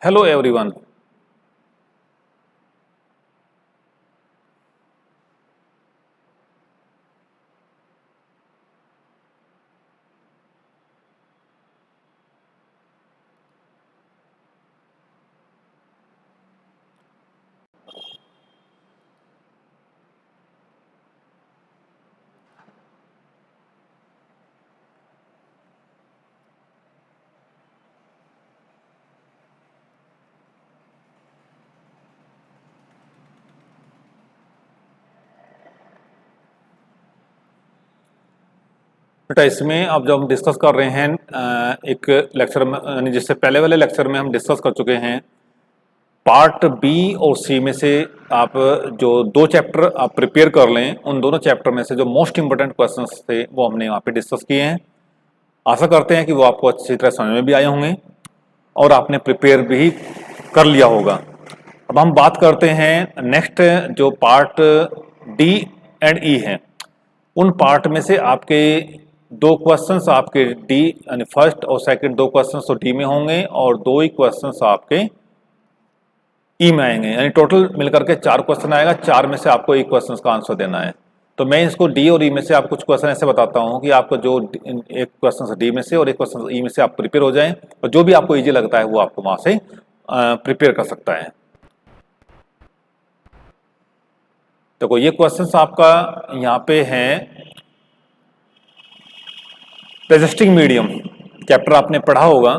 Hello everyone. बेटा इसमें अब जो हम डिस्कस कर रहे हैं एक लेक्चर में यानी जिससे पहले वाले लेक्चर में हम डिस्कस कर चुके हैं पार्ट बी और सी में से आप जो दो चैप्टर आप प्रिपेयर कर लें उन दोनों चैप्टर में से जो मोस्ट इंपोर्टेंट क्वेश्चंस थे वो हमने यहाँ पे डिस्कस किए हैं। आशा करते हैं कि वो आपको अच्छी तरह समझ में भी आए होंगे और आपने प्रिपेयर भी कर लिया होगा। अब हम बात करते हैं नेक्स्ट जो पार्ट डी एंड ई है उन पार्ट में से आपके दो क्वेश्चंस आपके डी यानी फर्स्ट और सेकंड दो क्वेश्चंस तो डी में होंगे और दो ही क्वेश्चंस आपके ई में आएंगे, यानी टोटल मिलकर के चार क्वेश्चन आएगा। चार में से आपको एक क्वेश्चन का आंसर देना है। तो मैं इसको डी और ई में से आप कुछ क्वेश्चन ऐसे बताता हूँ कि आपको जो एक क्वेश्चन डी में से और एक क्वेश्चन ई में से आप प्रिपेयर हो जाएं और जो भी आपको ईजी लगता है वो आपको वहां से प्रिपेयर कर सकता है। देखो ये क्वेश्चन आपका यहाँ पे है रेजिस्टिंग मीडियम चैप्टर आपने पढ़ा होगा।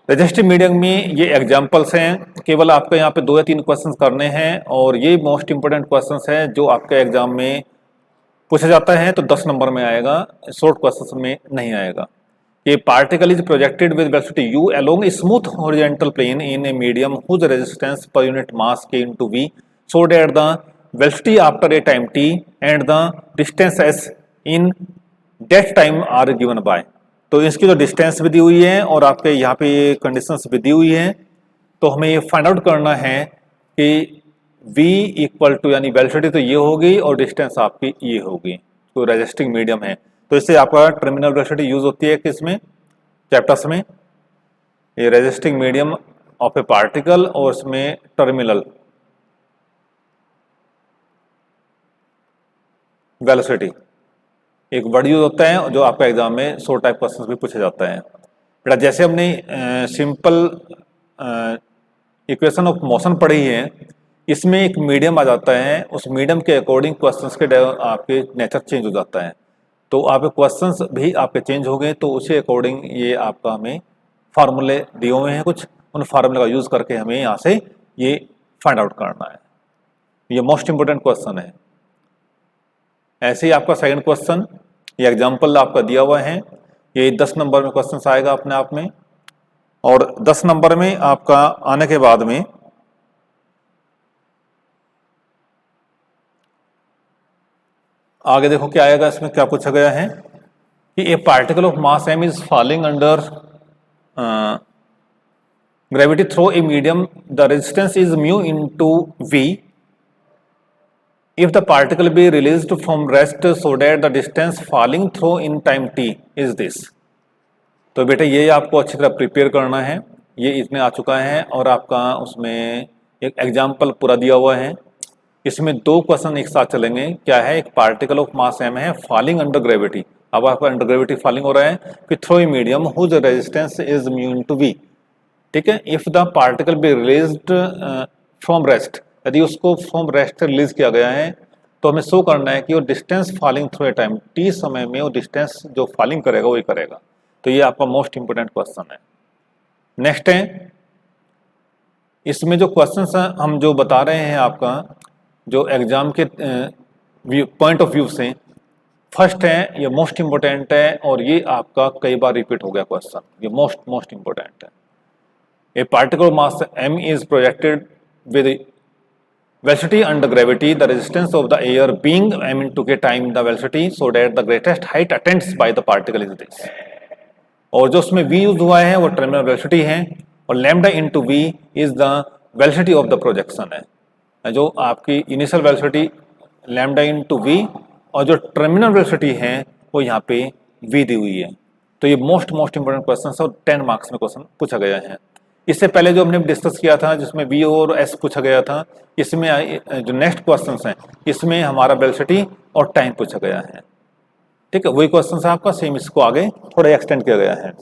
रेजिस्टिंग मीडियम में ये एग्जांपल्स हैं, केवल आपको यहाँ पे दो या तीन क्वेश्चंस करने हैं और ये मोस्ट इंपोर्टेंट क्वेश्चंस हैं जो आपके एग्जाम में पूछा जाता है तो 10 नंबर में आएगा, शॉर्ट क्वेश्चंस में नहीं आएगा। ये particle is projected with velocity u along a smooth horizontal plane in a medium whose resistance per unit mass k into v so that the velocity after a time t and the distance s in that time are given by। तो इसकी जो distance भी दी हुई है और आपके यहाँ पे ये कंडीशंस भी दी हुई है, तो हमें ये फाइंड आउट करना है कि v इक्वल टू यानी वेलोसिटी तो ये होगी और डिस्टेंस आपकी ये होगी। तो रेजिस्टिंग मीडियम है तो इससे आपका टर्मिनल वेलोसिटी यूज होती है किसमें चैप्टर्स में, ये resisting medium of A particle और इसमें टर्मिनल वेलोसिटी एक वर्ड यूज होता है जो आपका एग्जाम में शॉर्ट टाइप क्वेश्चन भी पूछा जाता है। बेटा जैसे हमने सिंपल इक्वेशन ऑफ मोशन पढ़ी है, इसमें एक मीडियम आ जाता है, उस मीडियम के अकॉर्डिंग क्वेश्चंस के आपके नेचर चेंज हो जाता है। तो आपके क्वेश्चंस भी आपके चेंज हो गए तो उसी अकॉर्डिंग ये आपका हमें फार्मूले दिए हुए हैं कुछ, उन फार्मूले का यूज करके हमें यहाँ से ये फाइंड आउट करना है। ये मोस्ट इंपोर्टेंट क्वेश्चन है। ऐसे ही आपका सेकंड क्वेश्चन ये एग्जाम्पल आपका दिया हुआ है, ये 10 नंबर में क्वेश्चन आएगा अपने आप में और 10 नंबर में आपका आने के बाद में आगे देखो क्या आएगा। इसमें क्या पूछा गया है कि ए particle of mass m is falling under gravity through a medium, the resistance is mu into v if the particle be released from rest so that the distance falling through in time t is this। तो बेटा ये आपको अच्छी तरह prepare करना है, ये इसमें आ चुका है और आपका उसमें एक एग्जाम्पल पूरा दिया हुआ है। इसमें दो क्वेश्चन एक साथ चलेंगे। क्या है, एक पार्टिकल ऑफ मास m है फॉलिंग अंडर ग्रेविटी, अब आपका अंडर ग्रेविटी फॉलिंग हो रहा है कि through a medium whose resistance is mu into v। ठीक है, if the particle be released from rest, यदि उसको फ्रॉम रेस्ट रिलीज किया गया है तो हमें शो करना है कि वो distance falling through a time T समय में वो डिस्टेंस जो फॉलिंग करेगा वही करेगा। तो ये आपका मोस्ट इंपोर्टेंट क्वेश्चन है। नेक्स्ट है, इसमें जो क्वेश्चंस हम जो बता रहे हैं आपका जो एग्जाम के पॉइंट ऑफ व्यू से, फर्स्ट है ये मोस्ट इंपोर्टेंट है और ये आपका कई बार रिपीट हो गया क्वेश्चन, ये मोस्ट इंपोर्टेंट है। ए particle mass m is projected with velocity under gravity, the resistance of the air being m into k time the velocity so that the greatest height attained by the particle is this। और जो उसमें v use हुआ है वो terminal velocity है और lambda into v is the velocity of the projection है। जो आपकी initial velocity lambda into v और जो टर्मिनल वेलोसिटी है वो यहाँ पे v दी हुई है। तो ये मोस्ट इंपोर्टेंट क्वेश्चन है और 10 मार्क्स में क्वेश्चन पूछा गया है। इससे पहले जो हमने डिस्कस किया था जिसमें वी और एस पूछा गया था, इसमें जो नेक्स्ट क्वेश्चंस हैं इसमें हमारा वेलोसिटी और टाइम पूछा गया है। ठीक है, वही क्वेश्चन आपका सेम, इसको आगे थोड़ा एक्सटेंड किया गया है।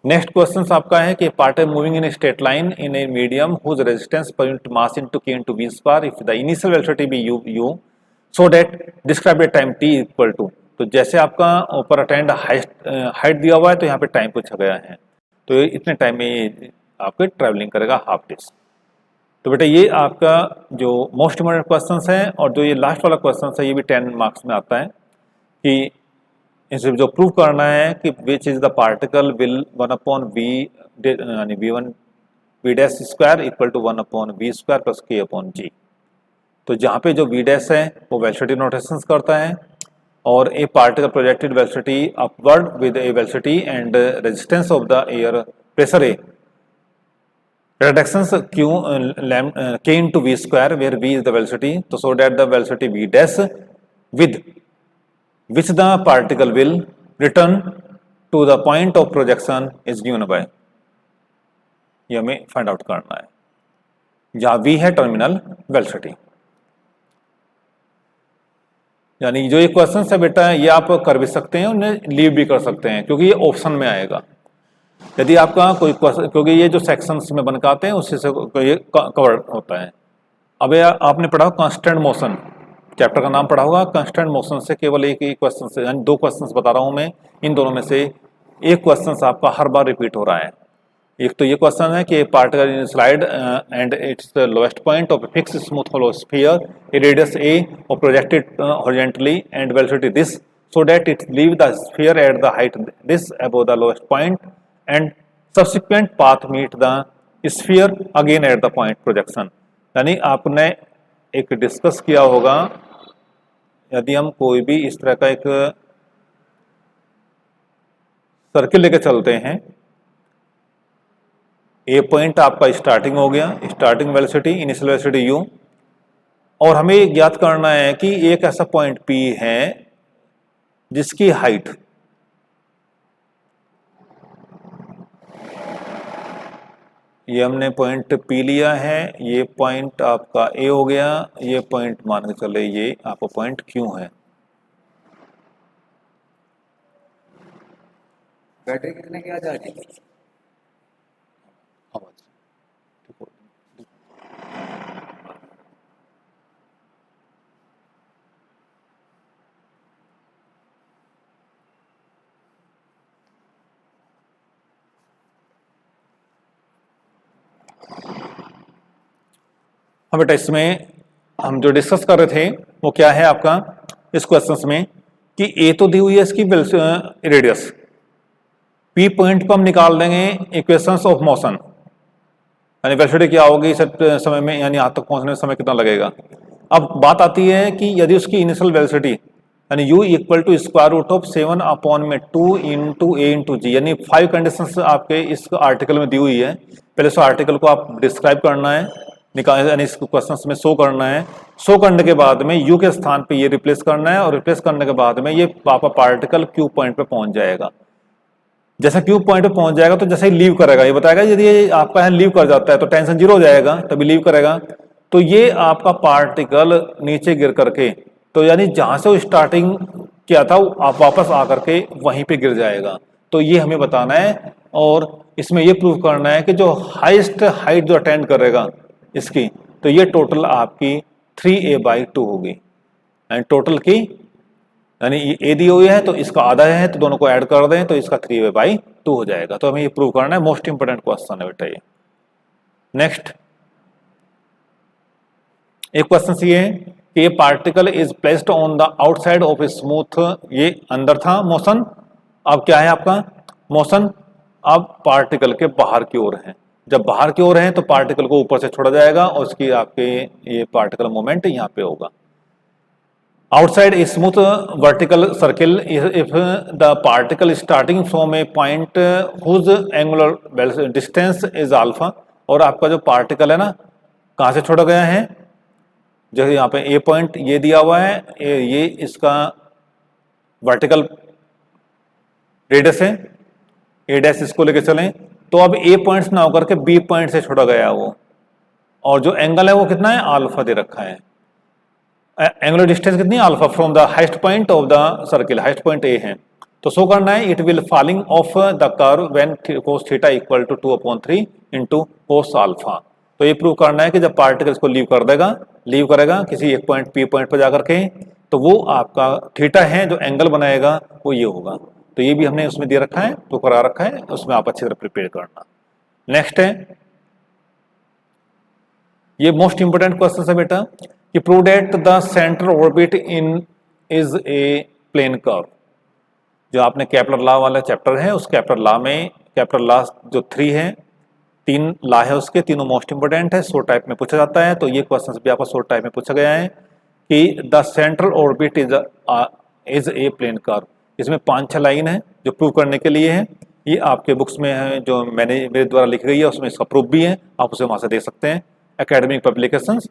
नेक्स्ट क्वेश्चन आपका है कि part moving in straight line in a medium whose resistance per unit mass into K into V square if the initial velocity be U so that describe the time T equal to. तो जैसे आपका ऊपर attend height दिया हुआ है तो यहाँ पे टाइम पूछा गया है, तो इतने टाइम में आपके ट्रैवलिंग करेगा हाफ डेज। तो बेटा ये आपका जो मोस्ट इम्पोर्टेंट क्वेश्चन है, और जो ये लास्ट वाला क्वेश्चन है ये भी 10 मार्क्स में आता है कि इसे जो प्रूव करना है कि which is the particle will 1/v यानी v1 v dash square equal to 1/v square plus k upon g। तो जहाँ पे जो v डैश है वो वेलोसिटी नोटेशंस करता है, और ए particle projected velocity upward with A velocity and resistance of the air pressure A reductions q k into v square where v is the velocity, तो so that the velocity v dash with which the particle will return to the point of projection is given by, ये हमें find out करना है, जहाँ v है terminal velocity. यानी जो ये क्वेश्चन है बेटा ये आप कर भी सकते हैं, उन्हें लीव भी कर सकते हैं क्योंकि ये ऑप्शन में आएगा। यदि आपका कोई क्वेश्चन, क्योंकि ये जो सेक्शंस में बनकाते हैं उससे से ये कवर होता है। अब आपने पढ़ा कांस्टेंट मोशन, चैप्टर का नाम पढ़ा होगा कांस्टेंट मोशन से केवल एक ही क्वेश्चन से, यानी 2 क्वेश्चंस बता रहा हूँ मैं, इन दोनों में से एक क्वेश्चन आपका हर बार रिपीट हो रहा है। एक तो ये क्वेश्चन है कि particle in slide and it's the lowest point of fix smooth hollow sphere a radius a और projected horizontally and velocity this so that it leave the sphere at the height this above the lowest point and subsequent path meet the sphere again at the point projection. यानी आपने एक discuss किया होगा, यदि हम कोई भी इस तरह का एक सर्किल लेके चलते हैं, ए पॉइंट आपका स्टार्टिंग हो गया, starting velocity initial velocity u, और हमें ज्ञात करना है कि एक ऐसा पॉइंट P है जिसकी हाइट ये हमने पॉइंट P लिया है, ये पॉइंट आपका A हो गया, ये पॉइंट मान के चले ये आपका पॉइंट Q है। बैटरी कितने की आ जाएगी? हाँ बेटा, इसमें हम जो डिस्कस कर रहे थे वो क्या है आपका इस क्वेश्चन में कि ए तो दी हुई है इसकी रेडियस, पी पॉइंट पर हम निकाल देंगे इक्वेशंस ऑफ मोशन, यानी वेलोसिटी क्या होगी इस समय में, यानी यहाँ तक पहुंचने में समय कितना लगेगा। अब बात आती है कि यदि उसकी इनिशियल वेलोसिटी यानी u equal to square root of 7/2 into a into g, यानी 5 कंडीशंस आपके इस आर्टिकल में दी हुई है। पहले उस आर्टिकल को आप डिस्क्राइब करना है, निकाल यानी इस क्वेश्चन में शो करना है, शो करने के बाद में u के स्थान पे ये रिप्लेस करना है, और रिप्लेस करने के बाद में ये पापा पार्टिकल q पॉइंट पे पहुंच जाएगा। जैसे q पॉइंट पे पहुंच जाएगा तो जैसे ही लीव करेगा ये बताएगा, यदि ये आपका है लीव कर जाता है तो टेंशन 0 हो जाएगा, तभी लीव करेगा। तो ये आपका पार्टिकल नीचे गिर करके, तो यानी जहां से वो स्टार्टिंग किया था आप वापस आकर के वहीं पे गिर जाएगा। तो ये हमें बताना है, और इसमें ये प्रूव करना है कि जो हाईएस्ट हाइट जो अटेंड करेगा इसकी, तो ये टोटल आपकी 3a/2 होगी, एंड टोटल की यानी ए दी हुई है तो इसका आधा है, तो दोनों को ऐड कर दें तो इसका 3a/2 हो जाएगा। तो हमें ये प्रूव करना है, मोस्ट इंपोर्टेंट क्वेश्चन है बेटा ये। नेक्स्ट एक क्वेश्चन ये है कि ये particle is placed on the outside of a smooth, ये अंदर था मोशन, अब क्या है आपका मोशन, अब पार्टिकल के बाहर की ओर है। जब बाहर की ओर है तो पार्टिकल को ऊपर से छोड़ा जाएगा और उसकी आपके ये पार्टिकल मोमेंट यहाँ पे होगा। Outside a smooth vertical circle if the particle starting from a point whose angular distance is alpha, और आपका जो पार्टिकल है ना कहाँ से छोड़ा गया है, जैसे यहाँ पे ए पॉइंट ये दिया हुआ है, ये इसका वर्टिकल रेडियस है, ए डैश इसको लेके चलें, तो अब ए पॉइंट्स ना होकर के बी पॉइंट से छोड़ा गया वो, और जो एंगल है वो कितना है, अल्फा दे रखा है। एंगुलर डिस्टेंस कितनी है, alpha, from the highest point of the circle, highest point A है। तो शो करना है it will falling off the curve when cos theta equal to 2/3 into cos alpha. तो ये प्रूव करना है कि जब पार्टिकल इसको लीव करेगा किसी एक पॉइंट पी पॉइंट पर जाकर के, तो वो आपका थीटा है जो एंगल बनाएगा वो ये होगा। तो ये भी हमने उसमें दे रखा है, तो करा रखा है, उसमें आप अच्छी तरह प्रिपेयर करना। नेक्स्ट है, ये मोस्ट इंपोर्टेंट क्वेश्चन है बेटा, कि prove that the center orbit in is a plane curve. जो आपने केपलर लॉ वाला चैप्टर है, उस केपलर लॉ में, केपलर लॉ जो 3 है, 3 लॉ है उसके, तीनों मोस्ट इंपोर्टेंट है, शॉर्ट टाइप में पूछा जाता है। तो ये क्वेश्चन भी आपको शॉर्ट टाइप में पूछा गया है कि the central orbit is a plane curve. इसमें 5-6 लाइन है जो प्रूव करने के लिए है। ये आपके बुक्स में है जो मेरे द्वारा लिखी गई है, उसमें इसका प्रूफ भी है, आप उसे वहां से देख सकते हैं, एकेडमिक पब्लिकेशंस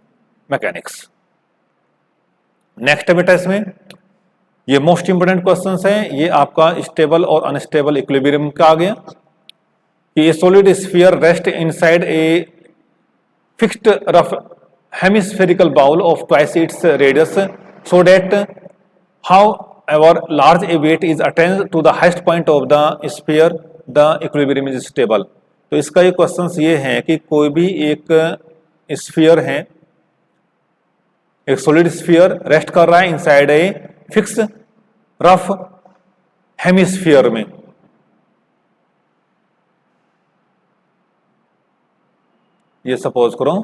मैकेनिक्स। नेक्स्ट है बेटा, इसमें ये मोस्ट इंपोर्टेंट क्वेश्चंस है, ये आपका स्टेबल और अनस्टेबल इक्विलिब्रियम का आ गया कि a solid sphere rest inside a fixed rough hemispherical bowl of twice its radius so that however large a weight is attained to the highest point of the sphere the equilibrium is stable। तो इसका ये question ये है कि कोई भी एक sphere है, एक सॉलिड स्फीयर रेस्ट कर रहा है inside a fix rough hemisphere में, ये सपोज करो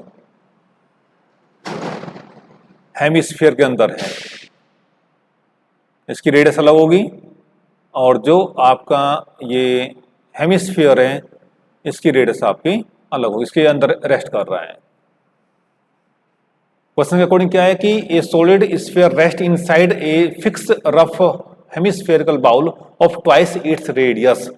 हेमिस्फीयर के अंदर है, इसकी रेडियस अलग होगी, और जो आपका ये हेमिस्फीयर है इसकी रेडियस आपकी अलग होगी, इसके अंदर रेस्ट कर रहा है। क्वेश्चन के अकॉर्डिंग क्या है कि a solid sphere rest inside a fix rough hemispherical bowl of twice its radius.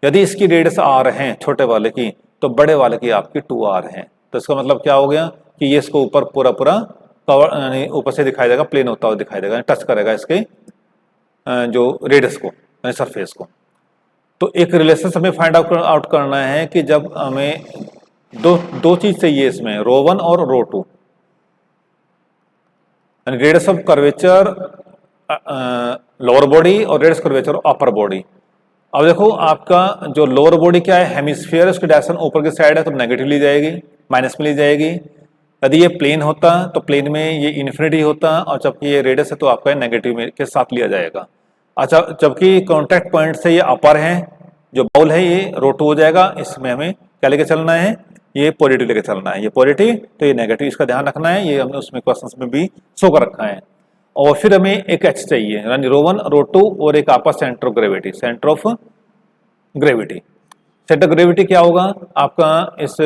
यदि इसकी रेडियस आर है छोटे वाले की, तो बड़े वाले की आपकी 2r है। तो इसका मतलब क्या हो गया कि ये इसको ऊपर पूरा कवर, यानी ऊपर से दिखाई देगा, प्लेन होता हुआ दिखाई देगा, टच करेगा इसके जो रेडियस को, यानी सरफेस को। तो एक रिलेशन हमें फाइंड आउट करना है कि जब हमें दो चीज चाहिए इसमें, ρ1 और ρ2, यानी radius of curvature lower body और रेडियस कर्वेचर अपर बॉडी। अब देखो आपका जो लोअर बॉडी क्या है, हेमिस्फीयर, उसकी डायरेक्शन ऊपर की साइड है तो नेगेटिव ली जाएगी, माइनस में ली जाएगी। यदि ये प्लेन होता तो प्लेन में ये इन्फिनिटी होता, और जबकि ये रेडियस है तो आपका नेगेटिव के साथ लिया जाएगा। अच्छा, जबकि कॉन्टैक्ट पॉइंट से ये अपर है, जो बाउल है ये ρ2 हो जाएगा। इसमें हमें क्या लेके चलना है, ये पॉजिटिव लेके चलना है, ये पॉजिटिव तो ये नेगेटिव, इसका ध्यान रखना है, ये हमने उसमें क्वेश्चन में भी शो कर रखा है। और फिर हमें एक एच चाहिए, यानी ρ1 ρ2 और एक आपका centre of gravity, centre of gravity. Centre of gravity क्या होगा आपका, इस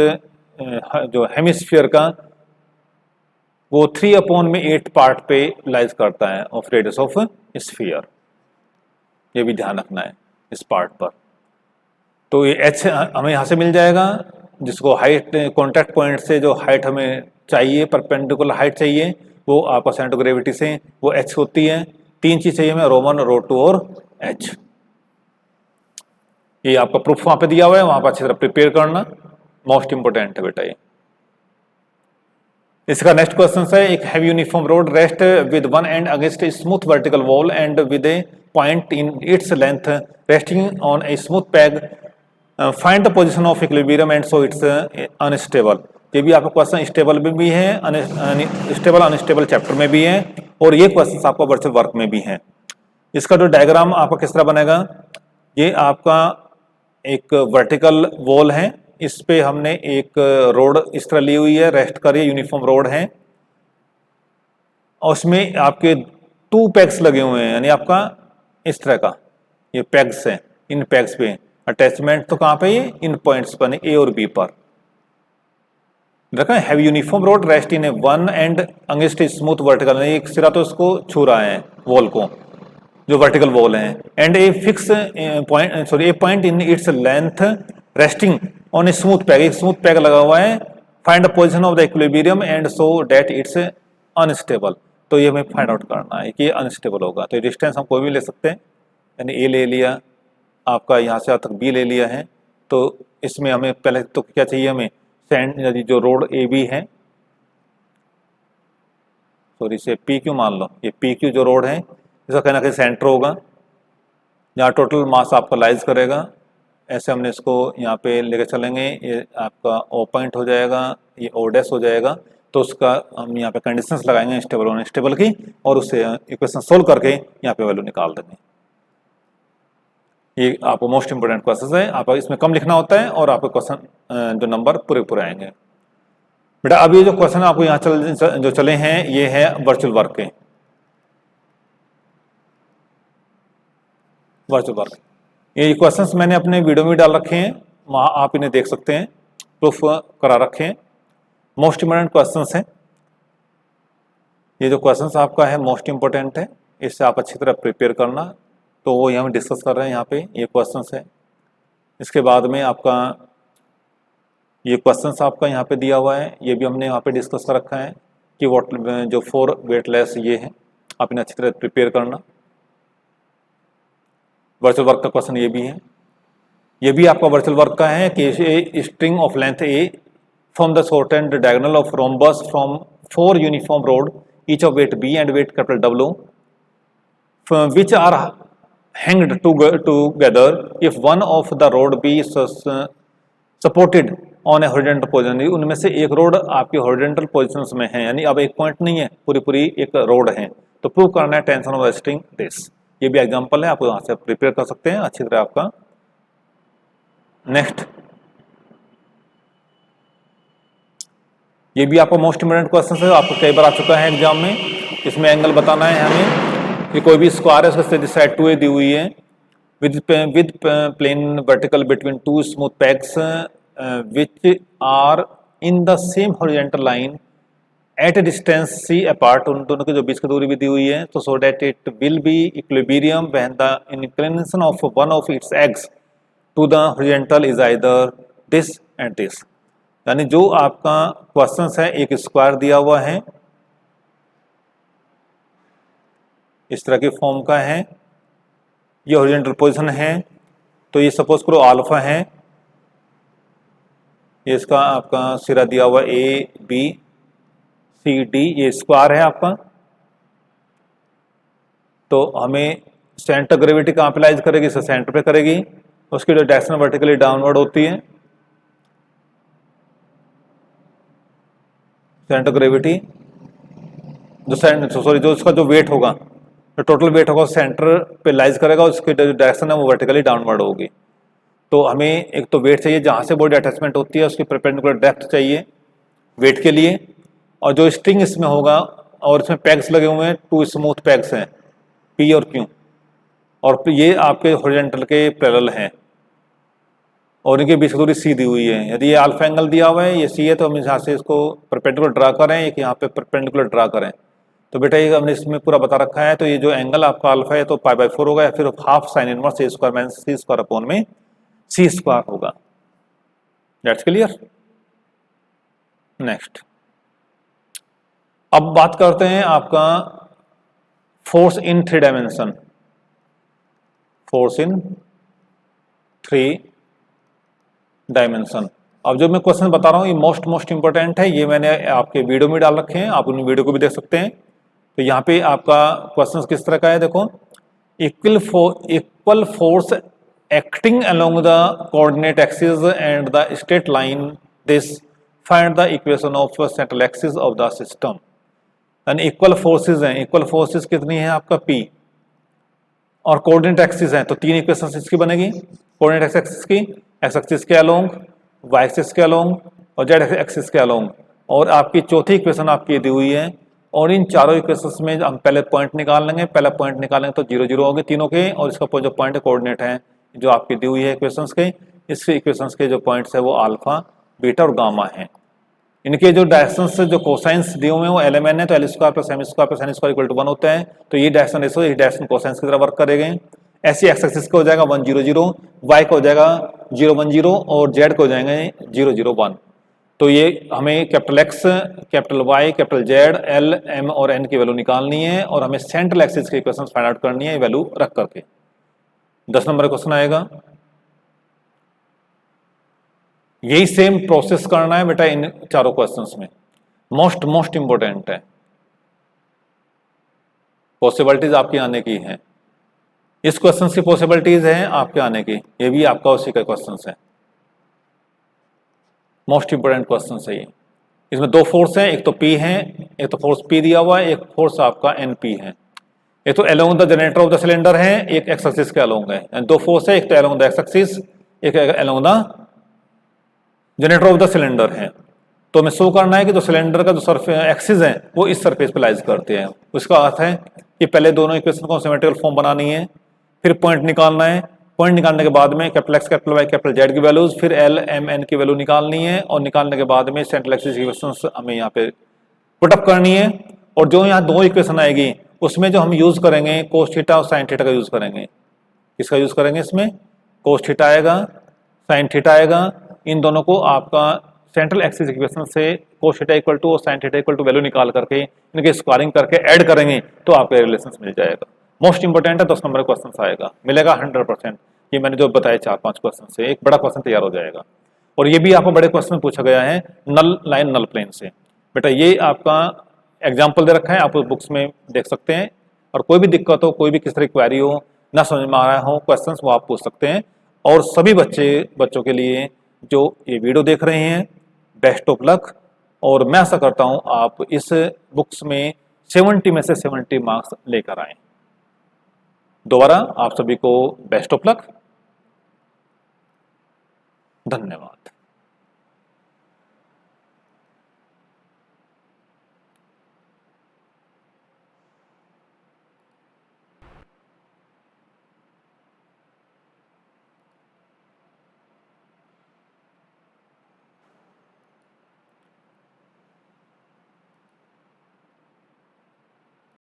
जो हेमिस्फीयर का वो 3/8 पार्ट पे लाइज करता है ऑफ रेडियस ऑफ स्फीयर, ये भी ध्यान रखना है इस पार्ट पर। तो ये एच हमें यहाँ से मिल जाएगा, जिसको हाइट कॉन्टैक्ट पॉइंट से जो हाइट हमें चाहिए, परपेंडिकुलर हाइट चाहिए, वो आपका सेंटर ऑफ ग्रेविटी से वो एच होती है। 3 चीज चाहिए हमें, ρ1 ρ2 और एच। ये आपका प्रूफ वहां पे दिया हुआ है, वहां पर अच्छी तरह प्रिपेयर करना, मोस्ट इंपोर्टेंट है बेटा ये। इसका नेक्स्ट क्वेश्चन है, एक heavy uniform road rest with one and against A smooth vertical wall and with A point in its length resting on a smooth peg, find the position of equilibrium and so it's unstable. ये भी आपका question stable में भी है, stable unstable chapter में भी है, और ये क्वेश्चन आपका वर्चुअल वर्क में भी है। इसका जो डायग्राम आपका किस तरह बनेगा, ये आपका एक वर्टिकल वॉल है, इस पे हमने एक रोड इस तरह ली हुई है, रेस्ट कर रही है, यूनिफॉर्म रोड है, और उसमें आपके 2 पैग्स लगे हुए हैं, यानी आपका इस तरह का ये पैग्स है, इन पैग्स पे अटैचमेंट तो कहाँ पे, ये इन पॉइंट्स पर, ए और बी पर देखा। Heavy uniform road rest in A one and against A smooth vertical, एक सिरा तो इसको छू रहा है वॉल को, जो वर्टिकल वॉल है, and a fix point, sorry, A point in its length resting on a smooth peg, एक स्मूथ पैग लगा हुआ है। Find the position of the equilibrium and so that it's unstable. तो ये हमें फाइंड आउट करना है कि ये अनस्टेबल होगा। तो डिस्टेंस हम कोई भी ले सकते हैं, यानी ए ले लिया आपका, यहाँ से तक बी ले लिया है, तो इसमें हमें पहले तो क्या चाहिए, हमें सेंड यदि जो रोड ए बी है, सॉरी इसे पी क्यू मान लो, ये पी क्यू जो रोड है इसका कहीं ना कहीं सेंटर होगा जहाँ टोटल मास आपका लाइज करेगा। ऐसे हमने इसको यहाँ पे लेकर चलेंगे, ये आपका ओ पॉइंट हो जाएगा, ये ओ डैश हो जाएगा। तो उसका हम यहाँ पे कंडीशंस लगाएंगे स्टेबल और अनस्टेबल की, और उससे इक्वेशन सोल्व करके यहाँ पे वैल्यू निकाल देंगे। ये आपको मोस्ट इंपोर्टेंट क्वेश्चन है, आपको इसमें कम लिखना होता है और आपके क्वेश्चन जो नंबर पूरे पूरे आएंगे। बेटा अब ये जो क्वेश्चन आपको यहाँ जो चले हैं ये है वर्चुअल वर्क के, वर्चुअल वर्क। ये क्वेश्चंस मैंने अपने वीडियो में डाल रखे हैं, वहाँ आप इन्हें देख सकते हैं, प्रूफ करा रखे हैं। मोस्ट इंपोर्टेंट क्वेश्चंस हैं ये, जो क्वेश्चंस आपका है मोस्ट इंपोर्टेंट है, इससे आप अच्छी तरह प्रिपेयर करना। तो वो यहाँ डिस्कस कर रहे हैं, यहाँ पे ये क्वेश्चंस है। इसके बाद में आपका ये क्वेश्चंस आपका यहाँ पे दिया हुआ है, ये भी हमने यहाँ पे डिस्कस कर रखा है कि वॉट जो 4 वेटलेस ये है, आप इन्हें अच्छी तरह प्रिपेयर करना। वर्चुअल वर्क का क्वेश्चन ये भी है, ये भी आपका वर्चुअल वर्क का है कि a string of length a from the shortened diagonal of rhombus from 4 uniform rod each of weight b and weight capital W which are hanged together if one of the road be supported on a horizontal position। उनमें से एक road आपकी horizontal positions में है, यानी अब एक point नहीं है, पूरी पूरी एक रोड है। तो प्रूव करना है टेंशन ऑफ स्ट्रिंग दिस। ये भी एग्जांपल है, आप यहाँ से प्रिपेयर कर सकते हैं अच्छी तरह आपका। नेक्स्ट, ये भी आपका मोस्ट इंपोर्टेंट क्वेश्चन है, आपको कई बार आ चुका है एग्जाम में। इसमें एंगल बताना है हमें कि कोई भी स्क्वायर है, उसका साइड 2a दी हुई है with plane vertical between 2 smooth pegs which are in the same horizontal line at a distance c apart. उन दोनों की जो बीच की दूरी भी दी हुई है, तो so that it will be equilibrium when the inclination of one of its edges to the horizontal is either this and this. यानी जो आपका क्वेश्चन है, एक स्क्वायर दिया हुआ है, इस तरह की फॉर्म का है, ये हॉरिजॉन्टल पोजीशन है, तो ये सपोज करो अल्फा है, ये इसका आपका सिरा दिया हुआ ए बी सी डी, ये स्क्वायर है आपका। तो हमें सेंटर ग्रेविटी कहाँ पे लाइज करेगी, इसे सेंटर पे करेगी, उसकी जो डायरेक्शन वर्टिकली डाउनवर्ड होती है, सेंटर ग्रेविटी जो इसका जो वेट होगा, जो टोटल वेट होगा सेंटर पे लाइज करेगा, उसकी जो डायरेक्शन है वो वर्टिकली डाउनवर्ड होगी। तो हमें एक तो वेट चाहिए जहाँ से बॉडी अटैचमेंट होती है, उसकी परपेंडिकुलर डेप्थ चाहिए वेट के लिए, और जो स्ट्रिंग इसमें होगा, और इसमें पैग्स लगे हुए हैं, 2 स्मूथ पैग्स हैं पी और क्यू, और ये आपके हॉरिजॉन्टल के पैरेलल हैं, और इनके बीच की दूरी सी दी हुई है। यदि ये अल्फा एंगल दिया हुआ है, ये सी है, तो हम यहाँ से इसको परपेंडिकुलर ड्रा करें, एक यहाँ पे परपेंडिकुलर ड्रा करें। तो बेटा ये हमने इसमें पूरा बता रखा है। तो ये जो एंगल आपका अल्फा है तो π/4 होगा, या फिर हाफ साइन इनवर्स ए स्क्वायर माइनस सी स्क्वायर अपॉन में सी स्क्वायर होगा। That's clear. नेक्स्ट, अब बात करते हैं आपका force in 3 dimension. Force in 3 dimension. अब जो मैं क्वेश्चन बता रहा हूँ ये मोस्ट इंपोर्टेंट है, ये मैंने आपके वीडियो में डाल रखे हैं, आप उन वीडियो को भी देख सकते हैं। तो यहाँ पे आपका क्वेश्चन किस तरह का है, देखो, equal force acting along the coordinate axis and the straight line this find the equation of central axis of the system. यानी इक्वल फोर्सेज हैं, इक्वल फोर्सेज कितनी है आपका P, और कोऑर्डिनेट एक्सिस हैं, तो 3 इक्वेशन इसकी बनेगी। कोऑर्डिनेट एक्सिस की, एक्स एक्सिस के अलोंग, वाई एक्सिस के अलोंग, और जेड एक्सिस के अलोंग, और आपकी चौथी इक्वेशन आपकी दी हुई है। और इन चारों इक्वेशंस में हम पहले पॉइंट निकाल लेंगे, पहला पॉइंट निकालेंगे तो 0 0 होंगे तीनों के, और इसका जो पॉइंट है कोऑर्डिनेट है जो आपकी दी हुई है इक्वेशंस के, इस इक्वेशंस के जो पॉइंट्स है वो अल्फा, बीटा और गामा है। इनके जो डायरेक्शंस जो कोसाइंस दिए हुए हैं वो LMN है, तो L square plus M square plus N square equal to 1 होता है। तो ये डायरेक्शन रेशो, ये डायरेक्शन कोसाइंस की तरह वर्क करेंगे। ऐसी एक्स एक्सिस का हो जाएगा 1 0 0, वाई का हो जाएगा 0 1 0, और जेड को हो जाएंगे 0 0 1। तो ये हमें capital X, capital Y, capital Z, L, M और एन की वैल्यू निकालनी है, और हमें सेंट्रल एक्सिस की इक्वेशन फाइंड आउट करनी है वैल्यू रख करके। 10 नंबर क्वेश्चन आएगा। यही सेम प्रोसेस करना है बेटा इन चारों क्वेश्चंस में, मोस्ट इंपॉर्टेंट है। पॉसिबिलिटीज आपकी आने की हैं, इस क्वेश्चन की पॉसिबिलिटीज हैं आपके आने की, ये भी आपका उसी का क्वेश्चन है, मोस्ट इंपोर्टेंट क्वेश्चन है ये। इसमें दो फोर्स हैं, एक तो P है, एक तो फोर्स P दिया हुआ है, एक फोर्स आपका NP है। एक तो along the generator off the cylinder है, एक एक्स एक्सिस के अलोंग है, यानी दो फोर्स है, एक तो अलोंग द एक्स एक्सिस, एक along the generator off the cylinder है। तो हमें शो करना है कि जो सिलेंडर का जो सरफेस एक्सिस है वो इस सरफेस पे लाइज करते हैं। उसका अर्थ है कि पहले दोनों इक्वेशन को सिमेट्रिकल फॉर्म बनानी है, फिर पॉइंट निकालना है, पॉइंट निकालने के बाद में capital X capital Y capital Z की वैल्यूज, फिर एल एम एन की वैल्यू निकालनी है, और निकालने के बाद में सेंट्रल एक्सिस इक्वेशंस हमें यहाँ पे पुटअप करनी है। और जो यहाँ दो इक्वेशन आएगी उसमें जो हम यूज करेंगे कोस थीटा और साइन थीटा का यूज करेंगे। किसका यूज करेंगे इसमें? कोस थीटा आएगा, साइन थीटा आएगा। इन दोनों को आपका सेंट्रल एक्सिस इक्वेशन से कोस थीटा इक्वल टू और sine theta equal to value निकाल करके इनके स्क्वायरिंग करके ऐड करेंगे तो आपको रिलेशन मिल जाएगा। मोस्ट इंपोर्टेंट है, 10 नंबर का क्वेश्चन आएगा, मिलेगा 100%। ये मैंने जो बताया 4-5 क्वेश्चन से एक बड़ा क्वेश्चन तैयार हो जाएगा। और ये भी आपको बड़े क्वेश्चन में पूछा गया है नल लाइन नल प्लेन से। बेटा ये आपका एग्जाम्पल दे रखा है, आप बुक्स में देख सकते हैं। और कोई भी दिक्कत हो, कोई भी किस तरह की क्वेरी हो, ना समझ में आ रहा हो क्वेश्चन, वो आप पूछ सकते हैं। और सभी बच्चों के लिए जो ये वीडियो देख रहे हैं, बेस्ट ऑफ लक। और मैं आशा करता हूँ आप इस बुक्स में 70 में से 70 मार्क्स लेकर आए। दोबारा आप सभी को बेस्ट ऑफ लक, धन्यवाद।